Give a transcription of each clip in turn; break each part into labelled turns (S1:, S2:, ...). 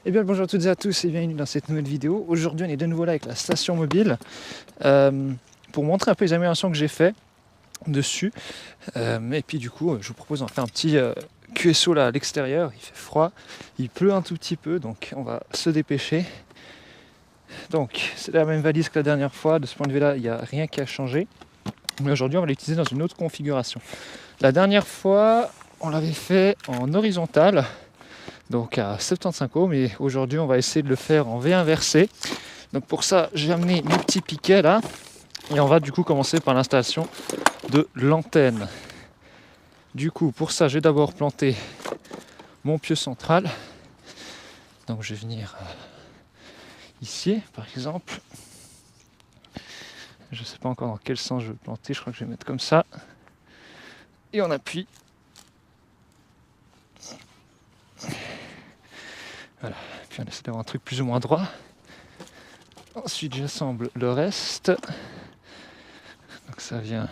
S1: Eh bien bonjour à toutes et à tous et bienvenue dans cette nouvelle vidéo. Aujourd'hui on est de nouveau là avec la station mobile pour montrer un peu les améliorations que j'ai fait dessus. Et puis du coup je vous propose d'en faire un petit QSO là à l'extérieur. Il fait froid, il pleut un tout petit peu donc on va se dépêcher. Donc c'est la même valise que la dernière fois, de ce point de vue là il n'y a rien qui a changé. Mais aujourd'hui on va l'utiliser dans une autre configuration. La dernière fois on l'avait fait en horizontal, donc à 75 ohms, et aujourd'hui on va essayer de le faire en V inversé. Donc pour ça j'ai amené mes petits piquets là et on va du coup commencer par l'installation de l'antenne. Du coup pour ça je vais d'abord planter mon pieu central, donc je vais venir ici par exemple, je ne sais pas encore dans quel sens je veux planter, je crois que je vais mettre comme ça et on appuie. Voilà, puis on essaie d'avoir un truc plus ou moins droit. Ensuite j'assemble le reste, donc ça vient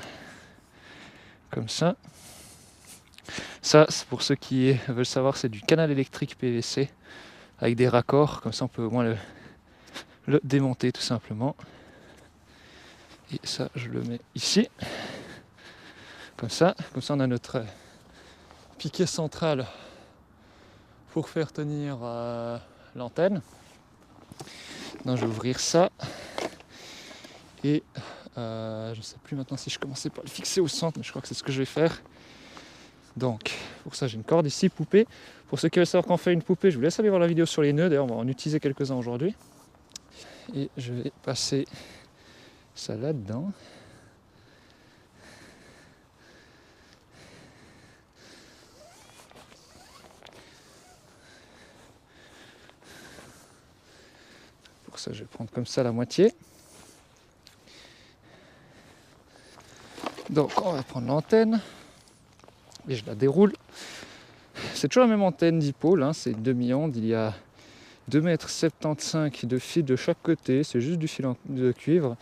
S1: comme ça. Ça c'est pour ceux qui veulent savoir, c'est du canal électrique PVC avec des raccords, comme ça on peut au moins le démonter tout simplement. Et ça je le mets ici, comme ça on a notre piquet central pour faire tenir l'antenne. Donc je vais ouvrir ça et je ne sais plus maintenant si je commençais par le fixer au centre, mais je crois que c'est ce que je vais faire. Donc pour ça j'ai une corde ici, poupée. Pour ceux qui veulent savoir quand on fait une poupée, je vous laisse aller voir la vidéo sur les nœuds, d'ailleurs on va en utiliser quelques-uns aujourd'hui. Et je vais passer ça là-dedans. Pour ça je vais prendre comme ça la moitié. Donc on va prendre l'antenne et je la déroule. C'est toujours la même antenne dipôle, hein, c'est une demi-onde, il y a 2,75 m de fil de chaque côté, c'est juste du fil de cuivre.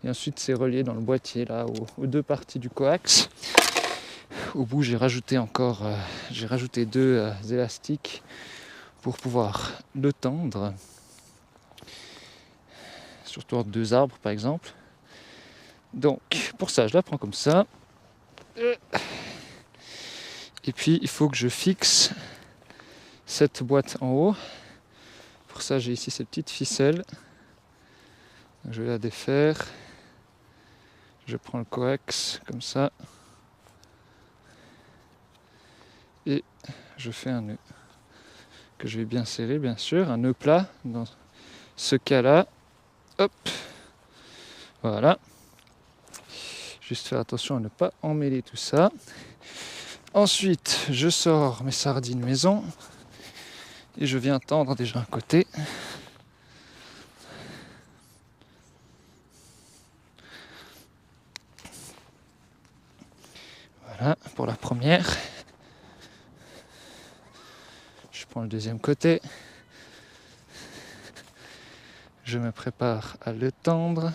S1: Et ensuite c'est relié dans le boîtier là aux deux parties du coax. Au bout j'ai rajouté deux élastiques pour pouvoir le tendre. Surtout entre deux arbres par exemple. Donc pour ça je la prends comme ça. Et puis il faut que je fixe cette boîte en haut. Pour ça j'ai ici ces petites ficelles. Je vais la défaire. Je prends le coax comme ça. Et je fais un nœud que je vais bien serrer, bien sûr, un nœud plat dans ce cas-là. Hop, voilà. Juste faire attention à ne pas emmêler tout ça. Ensuite, je sors mes sardines maison et je viens tendre déjà un côté. Voilà pour la première. Je prends le deuxième côté. Je me prépare à le tendre.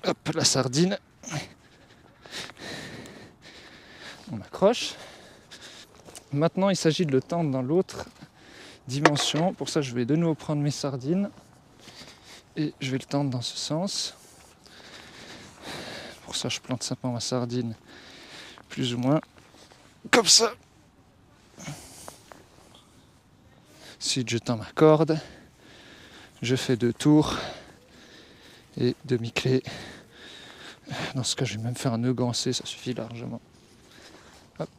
S1: Hop, la sardine. On accroche. Maintenant, il s'agit de le tendre dans l'autre dimension. Pour ça, je vais de nouveau prendre mes sardines et je vais le tendre dans ce sens. Pour ça, je plante simplement ma sardine plus ou moins comme ça. Ensuite, je tends ma corde. Je fais 2 tours et demi-clé. Dans ce cas, je vais même faire un nœud gancé, ça suffit largement. Hop.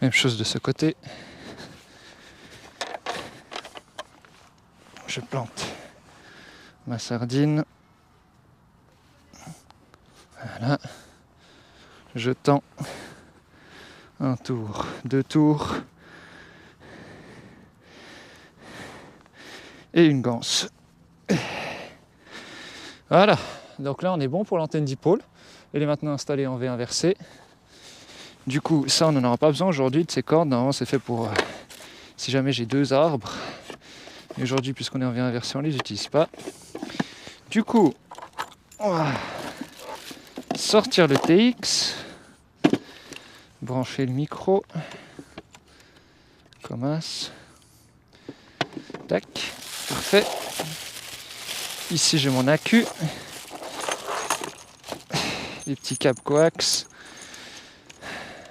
S1: Même chose de ce côté. Je plante ma sardine. Voilà. Je tends un tour, 2 tours et une ganse. Voilà. Donc là, on est bon pour l'antenne dipôle. Elle est maintenant installée en V inversé. Du coup, ça, on n'en aura pas besoin aujourd'hui de ces cordes. Normalement, c'est fait pour si jamais j'ai 2 arbres. Et aujourd'hui, puisqu'on est en V inversé, on ne les utilise pas. Du coup, on va sortir le TX. brancher le micro. Comme as. Tac, parfait. Ici j'ai mon accu. Les petits câbles coax.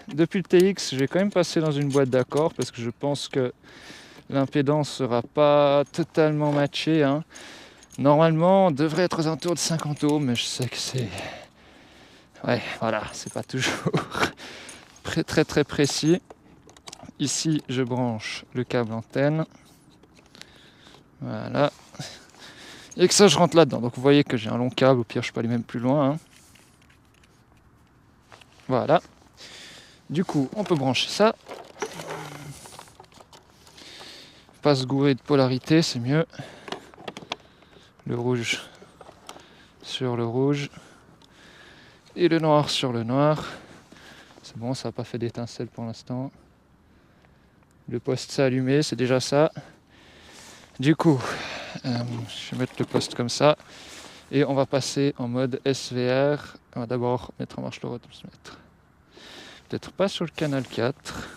S1: Depuis le TX, je vais quand même passer dans une boîte d'accord parce que je pense que l'impédance sera pas totalement matchée. Hein. Normalement, on devrait être aux alentours de 50 ohms, mais je sais que c'est... Ouais, voilà, c'est pas toujours très précis. Ici, je branche le câble antenne. Voilà. Et que ça, je rentre là-dedans. Donc vous voyez que j'ai un long câble, au pire, je peux aller même plus loin. Hein. Voilà. Du coup, on peut brancher ça. Pas se gourer de polarité, c'est mieux. Le rouge sur le rouge. Et le noir sur le noir. C'est bon, ça n'a pas fait d'étincelle pour l'instant. Le poste s'est allumé, c'est déjà ça. Du coup, je vais mettre le poste comme ça. Et on va passer en mode SVR. On va d'abord mettre en marche le retransmettre. Peut-être pas sur le canal 4.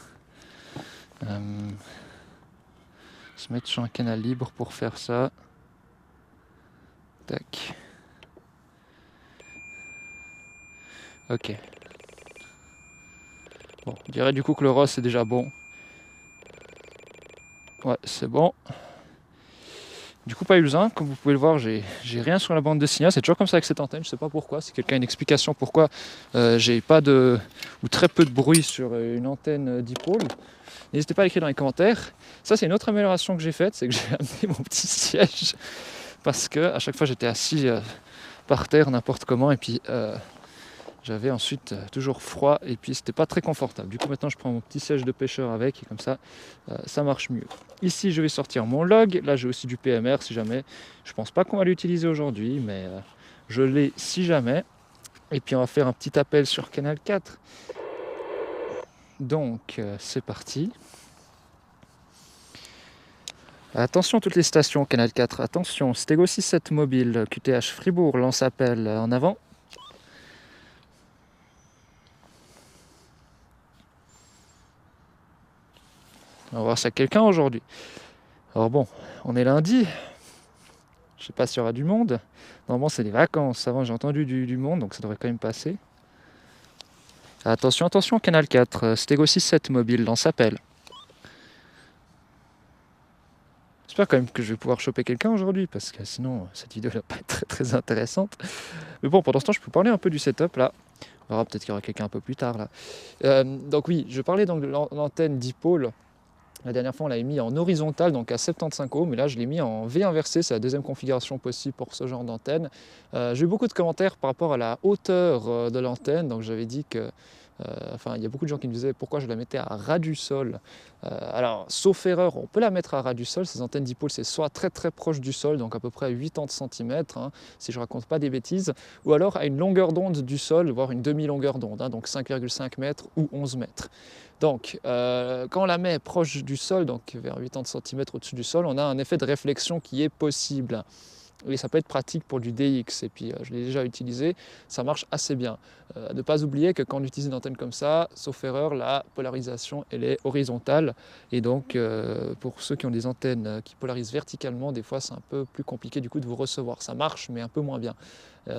S1: Se mettre sur un canal libre pour faire ça. Tac. Ok. Bon, je dirais du coup que le ROS est déjà bon. Ouais, c'est bon. Du coup, pas eu besoin. Comme vous pouvez le voir, j'ai rien sur la bande de signal. C'est toujours comme ça avec cette antenne. Je sais pas pourquoi. Si quelqu'un a une explication pourquoi j'ai pas de ou très peu de bruit sur une antenne dipôle, n'hésitez pas à l'écrire dans les commentaires. Ça, c'est une autre amélioration que j'ai faite, c'est que j'ai amené mon petit siège parce que à chaque fois j'étais assis par terre n'importe comment et puis j'avais ensuite toujours froid et puis c'était pas très confortable. Du coup maintenant je prends mon petit siège de pêcheur avec et comme ça ça marche mieux. Ici je vais sortir mon log, là j'ai aussi du PMR si jamais. Je pense pas qu'on va l'utiliser aujourd'hui mais je l'ai si jamais. Et puis on va faire un petit appel sur Canal 4. Donc c'est parti. Attention toutes les stations Canal 4, attention, Stego 67 mobile, QTH Fribourg, lance appel en avant. On va voir s'il y a quelqu'un aujourd'hui. Alors bon, on est lundi. Je sais pas s'il y aura du monde. Normalement, c'est les vacances. Avant, j'ai entendu du monde, donc ça devrait quand même passer. Attention, attention, Canal 4. Stego 67 mobile, lance appel. J'espère quand même que je vais pouvoir choper quelqu'un aujourd'hui, parce que sinon, cette vidéo va pas être très intéressante. Mais bon, pendant ce temps, je peux parler un peu du setup, là. On verra peut-être qu'il y aura quelqu'un un peu plus tard, là. Donc oui, je parlais donc de l'antenne dipôle. La dernière fois, on l'avait mis en horizontal, donc à 75 ohms, mais là, je l'ai mis en V inversé. C'est la deuxième configuration possible pour ce genre d'antenne. J'ai eu beaucoup de commentaires par rapport à la hauteur de l'antenne. Donc, j'avais dit que... il y a beaucoup de gens qui me disaient pourquoi je la mettais à ras du sol. Alors, sauf erreur, on peut la mettre à ras du sol. Ces antennes dipôle, c'est soit très proche du sol, donc à peu près à 80 cm, hein, si je raconte pas des bêtises, ou alors à une longueur d'onde du sol, voire une demi-longueur d'onde, hein, donc 5,5 mètres ou 11 mètres. Donc, quand on la met proche du sol, donc vers 80 cm au-dessus du sol, on a un effet de réflexion qui est possible. Et ça peut être pratique pour du DX, et puis je l'ai déjà utilisé, ça marche assez bien. Ne pas oublier que quand on utilise une antenne comme ça, sauf erreur, la polarisation elle est horizontale, et donc pour ceux qui ont des antennes qui polarisent verticalement, des fois c'est un peu plus compliqué du coup de vous recevoir. Ça marche, mais un peu moins bien.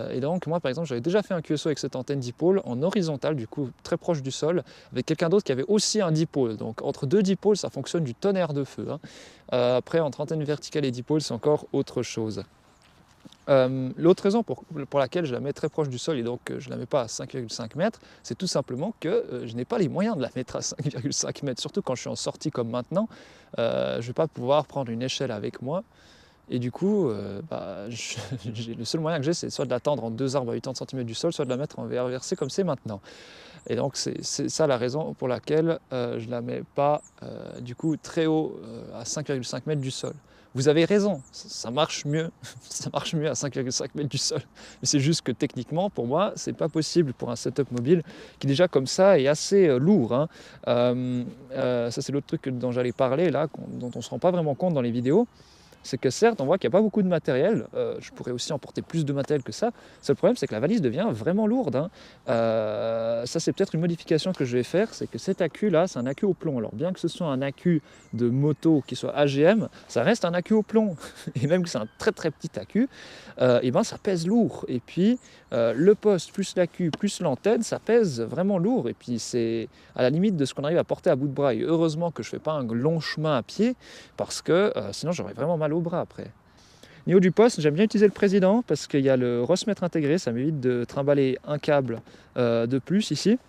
S1: Et donc moi par exemple, j'avais déjà fait un QSO avec cette antenne dipôle en horizontal, du coup très proche du sol, avec quelqu'un d'autre qui avait aussi un dipôle. Donc entre deux dipôles, ça fonctionne du tonnerre de feu. Hein. Après, entre antenne verticale et dipôle, c'est encore autre chose. L'autre raison pour laquelle je la mets très proche du sol et donc je ne la mets pas à 5,5 mètres, c'est tout simplement que je n'ai pas les moyens de la mettre à 5,5 mètres, surtout quand je suis en sortie comme maintenant. Je ne vais pas pouvoir prendre une échelle avec moi. Et du coup, le seul moyen que j'ai, c'est soit de l'attendre en deux arbres à 80 cm du sol, soit de la mettre en V inversé comme c'est maintenant. Et donc c'est ça la raison pour laquelle je ne la mets pas du coup très haut à 5,5 mètres du sol. Vous avez raison, ça marche mieux, ça marche mieux à 5,5 mètres du sol. Mais c'est juste que techniquement, pour moi, c'est pas possible pour un setup mobile qui déjà comme ça est assez lourd. Hein. Ça c'est l'autre truc dont j'allais parler là, dont on ne se rend pas vraiment compte dans les vidéos. c'est que certes, on voit qu'il n'y a pas beaucoup de matériel. Je pourrais aussi emporter plus de matériel que ça. Seul problème, c'est que la valise devient vraiment lourde, hein. Ça, c'est peut-être une modification que je vais faire, c'est que cet accu-là, c'est un accu au plomb. Alors bien que ce soit un accu de moto qui soit AGM, ça reste un accu au plomb. Et même que c'est un très très petit accu, et ben ça pèse lourd. Et puis le poste plus l'accu plus l'antenne, ça pèse vraiment lourd. Et puis c'est à la limite de ce qu'on arrive à porter à bout de bras. Et heureusement que je ne fais pas un long chemin à pied, parce que sinon j'aurais vraiment mal au bras après. Au niveau du poste, j'aime bien utiliser le président parce qu'il y a le Rossmètre intégré, ça m'évite de trimballer un câble de plus ici.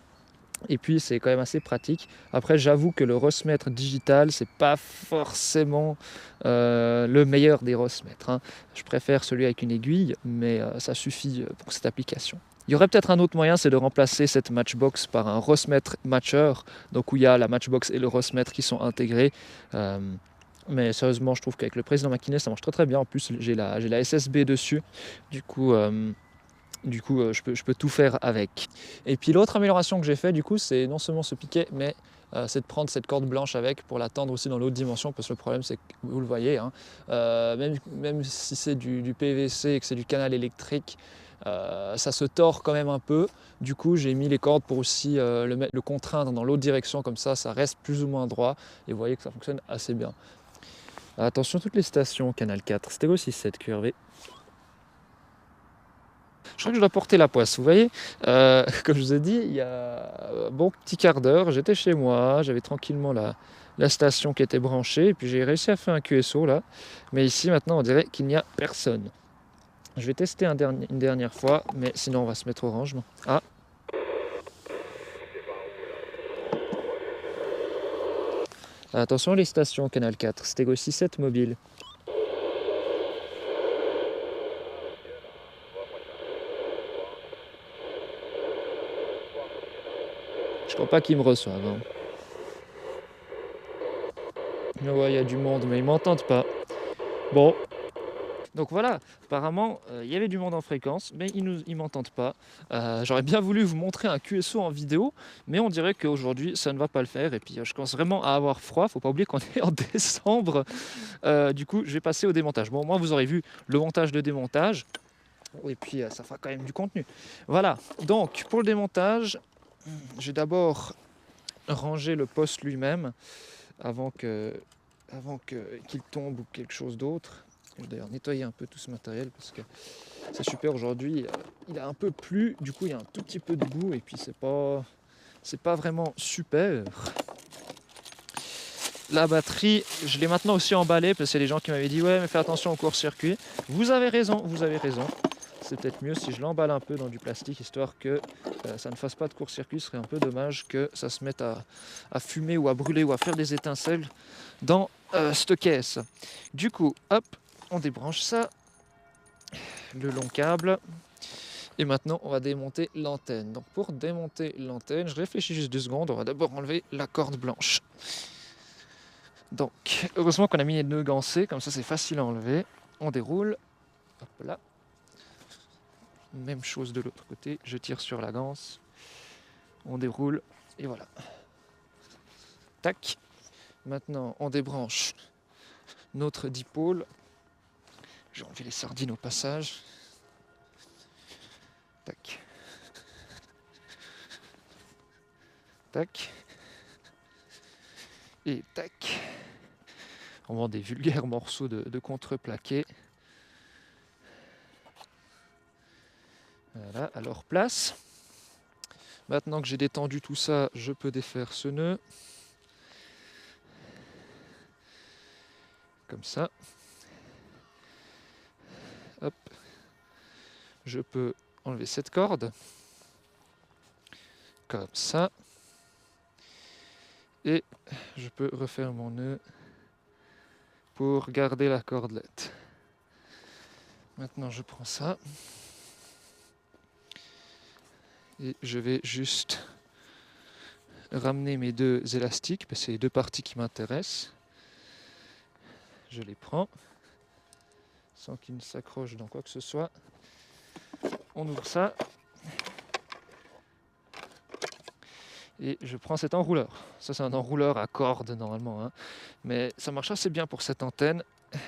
S1: Et puis c'est quand même assez pratique. Après, j'avoue que le Rossmètre digital, c'est pas forcément le meilleur des Rossmètres, hein. Je préfère celui avec une aiguille, mais ça suffit pour cette application. Il y aurait peut-être un autre moyen, c'est de remplacer cette Matchbox par un Rossmètre Matcher, donc où il y a la Matchbox et le Rossmètre qui sont intégrés. Mais sérieusement, je trouve qu'avec le président Makinet, ça marche très très bien. En plus, j'ai la SSB dessus. Du coup, je peux tout faire avec. Et puis l'autre amélioration que j'ai fait, du coup, c'est non seulement ce piquet, mais c'est de prendre cette corde blanche avec pour la tendre aussi dans l'autre dimension, parce que le problème, c'est que vous le voyez, hein, même si c'est du PVC et que c'est du canal électrique, ça se tord quand même un peu. Du coup, j'ai mis les cordes pour aussi le contraindre dans l'autre direction, comme ça reste plus ou moins droit. Et vous voyez que ça fonctionne assez bien. Attention, toutes les stations, canal 4, stéréo 6.7 QRV. Je crois que je dois porter la poisse, vous voyez. Comme je vous ai dit, il y a un bon petit quart d'heure, j'étais chez moi, j'avais tranquillement la station qui était branchée, et puis j'ai réussi à faire un QSO là. Mais ici, maintenant, on dirait qu'il n'y a personne. Je vais tester une dernière fois, mais sinon on va se mettre au rangement. Ah. Attention les stations, canal 4, Stego 6.7 mobile. Je crois pas qu'ils me reçoivent, hein. Ouais, il y a du monde, mais ils m'entendent pas. Bon. Donc voilà, apparemment, il y avait du monde en fréquence, mais ils ne m'entendent pas. J'aurais bien voulu vous montrer un QSO en vidéo, mais on dirait qu'aujourd'hui, ça ne va pas le faire. Et puis, je commence vraiment à avoir froid. Faut pas oublier qu'on est en décembre. Du coup, je vais passer au démontage. Bon, moi, vous aurez vu le montage de démontage. Et puis, ça fera quand même du contenu. Voilà, donc, pour le démontage, je vais d'abord ranger le poste lui-même avant qu'il tombe ou quelque chose d'autre. Je vais d'ailleurs nettoyer un peu tout ce matériel parce que c'est super aujourd'hui. Il a un peu plu, du coup il y a un tout petit peu de boue et puis c'est pas vraiment super. La batterie, je l'ai maintenant aussi emballée parce qu'il y a des gens qui m'avaient dit ouais mais fais attention au court-circuit. Vous avez raison. C'est peut-être mieux si je l'emballe un peu dans du plastique histoire que ça ne fasse pas de court-circuit. Ce serait un peu dommage que ça se mette à fumer ou à brûler ou à faire des étincelles dans cette caisse. Du coup, hop, on débranche ça, le long câble. Et maintenant, on va démonter l'antenne. Donc pour démonter l'antenne, je réfléchis juste 2 secondes. On va d'abord enlever la corde blanche. Donc, heureusement qu'on a mis les nœuds gancés, comme ça c'est facile à enlever. On déroule. Hop là. Même chose de l'autre côté, je tire sur la ganse, on déroule, et voilà. Tac. Maintenant, on débranche notre dipôle. Je vais enlever les sardines au passage. Tac. Tac. Et tac. On vend des vulgaires morceaux de contreplaqué. Voilà, à leur place. Maintenant que j'ai détendu tout ça, je peux défaire ce nœud. Comme ça. Hop. Je peux enlever cette corde. Comme ça. Et je peux refaire mon nœud pour garder la cordelette. Maintenant, je prends ça. Et je vais juste ramener mes 2 élastiques, parce que c'est les 2 parties qui m'intéressent. Je les prends, sans qu'ils ne s'accrochent dans quoi que ce soit. On ouvre ça. Et je prends cet enrouleur. Ça, c'est un enrouleur à cordes, normalement, hein. Mais ça marche assez bien pour cette antenne.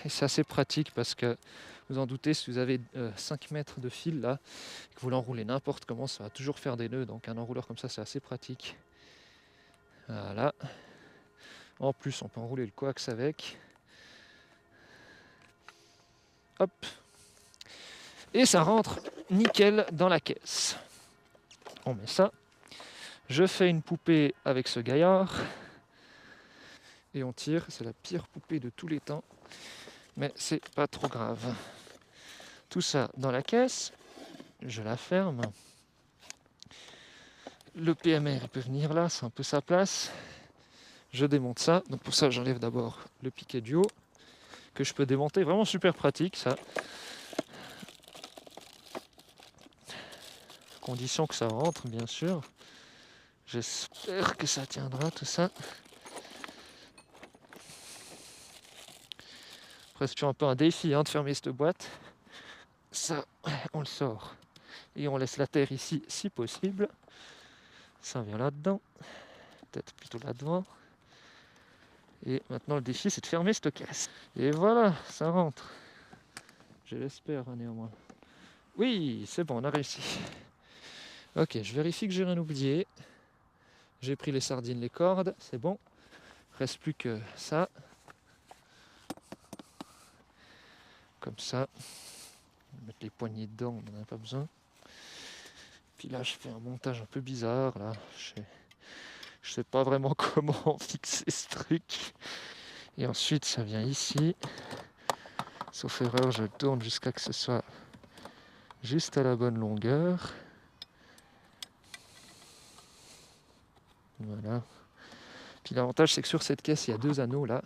S1: et c'est assez pratique parce que vous en doutez, si vous avez 5 mètres de fil là, et que vous l'enroulez n'importe comment, ça va toujours faire des nœuds, donc un enrouleur comme ça c'est assez pratique. Voilà. En plus on peut enrouler le coax avec. Hop. Et ça rentre nickel dans la caisse. On met ça. Je fais une poupée avec ce gaillard. Et on tire. C'est la pire poupée de tous les temps. Mais c'est pas trop grave. Tout ça dans la caisse. Je la ferme. Le PMR il peut venir là, c'est un peu sa place. Je démonte ça. Donc pour ça j'enlève d'abord le piquet du haut. Que je peux démonter. Vraiment super pratique ça. Condition que ça rentre bien sûr. J'espère que ça tiendra tout ça. Après c'est toujours un peu un défi de fermer cette boîte. Ça, on le sort. Et on laisse la terre ici si possible. Ça vient là-dedans. Peut-être plutôt là-devant. Et maintenant le défi c'est de fermer cette caisse. Et voilà, ça rentre. Je l'espère néanmoins. Oui, c'est bon, on a réussi. Ok, je vérifie que j'ai rien oublié. J'ai pris les sardines, les cordes, c'est bon. Reste plus que ça. Comme ça. On va mettre les poignées dedans, on n'en a pas besoin. Puis là, je fais un montage un peu bizarre. Là, je sais pas vraiment comment fixer ce truc. Et ensuite, ça vient ici. Sauf erreur, je tourne jusqu'à ce que ce soit juste à la bonne longueur. Voilà. Puis l'avantage c'est que sur cette caisse il y a 2 anneaux là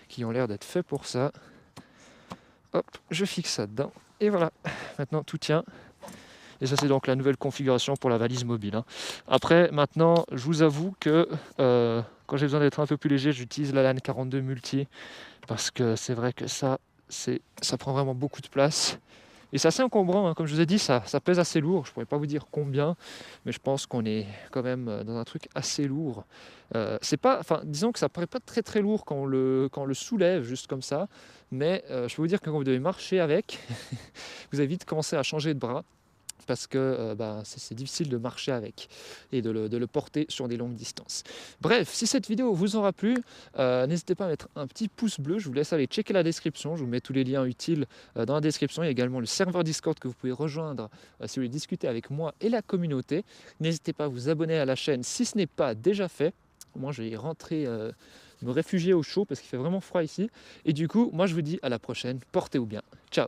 S1: qui ont l'air d'être faits pour ça. Hop, je fixe ça dedans et voilà. Maintenant tout tient. Et ça c'est donc la nouvelle configuration pour la valise mobile. Après maintenant je vous avoue que quand j'ai besoin d'être un peu plus léger j'utilise la LAN 42 multi parce que c'est vrai que ça prend vraiment beaucoup de place. Et c'est assez encombrant, comme je vous ai dit, ça pèse assez lourd. Je ne pourrais pas vous dire combien, mais je pense qu'on est quand même dans un truc assez lourd. C'est pas, disons que ça paraît pas très très lourd quand on le soulève juste comme ça, mais je peux vous dire que quand vous devez marcher avec, vous allez vite commencer à changer de bras. Parce que c'est difficile de marcher avec et de le porter sur des longues distances. Bref, si cette vidéo vous aura plu, n'hésitez pas à mettre un petit pouce bleu. Je vous laisse aller checker la description. Je vous mets tous les liens utiles dans la description. Il y a également le serveur Discord que vous pouvez rejoindre si vous voulez discuter avec moi et la communauté. N'hésitez pas à vous abonner à la chaîne si ce n'est pas déjà fait. Moi, je vais rentrer, me réfugier au chaud parce qu'il fait vraiment froid ici. Et du coup, moi, je vous dis à la prochaine. Portez-vous bien. Ciao.